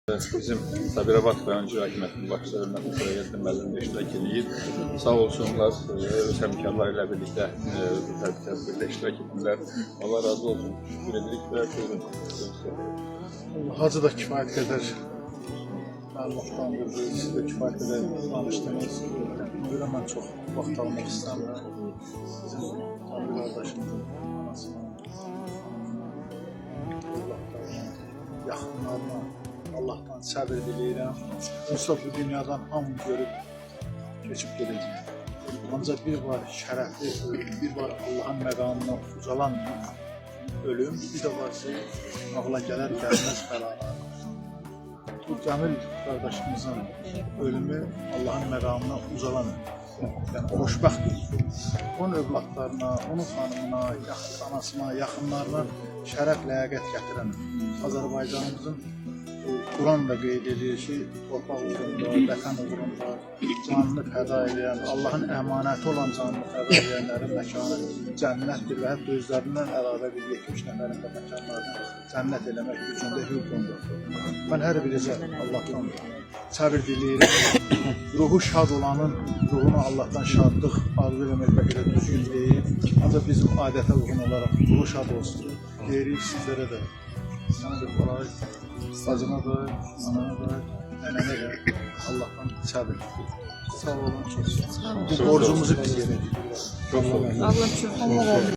Bizim Sabirabad rayon icra hakimiyyətinin başçısı Hörmətli Sərəyyəddin müəllim iştirak edir. Sağ olsunlar, öz həmkarları ilə birlikdə tədbirdə iştirak etdilər. Allah razı olsun. Şükür edirik və buyurun. Hacı da kifayət qədər məlumatlandırdı, siz də kifayət qədər danışdınız. Buna mən çox vaxt almaq istəmirəm. Bizim Tanrı qardaşımızın anasına, yaxınlarına Allah'tan səbir diləyirəm. Onsuz bu dünyadan hamı görüb keçib gedəcək. Ancaq bir var şərəfli ölüm, bir var Allah'ın məqamına ucalan ölüm, bir də var ki, ağla gələr gəlməz bəlalar. Bu Cəmil qardaşımızın ölümü Allah'ın məqamına ucalan yəni xoşbəxt onun övladlarına, onun xanımına, anasına, yaxınlarına şərəf, ləyaqət gətirən Azərbaycanımızın Quran da qeyd edir ki, torpaq uğrunda, vətən uğrunda canını fəda edən, Allahın əmanəti olan canını fəda edənlərin məkanı cənnətdir və hətta özlərindən əlavə bir 70 nəfərin də məkanlarını cənnət eləmək gücündə hüququndur. Mən hər biricə Allahdan səbir diləyirəm. Ruhu şad olanın ruhuna Allahdan şadlıq arzu eləmək belə düzgün deyil. Ancaq bizim adətə uyğun olaraq ruhu şad olsun. Deyirik sizlərə də, sana da kolay, bacına da, anana da, nənənə də Allahdan səbir. Sağ olun, çox sağ olun. Bu borcumuzu biz yedik. Çok sağ olun. Allah çok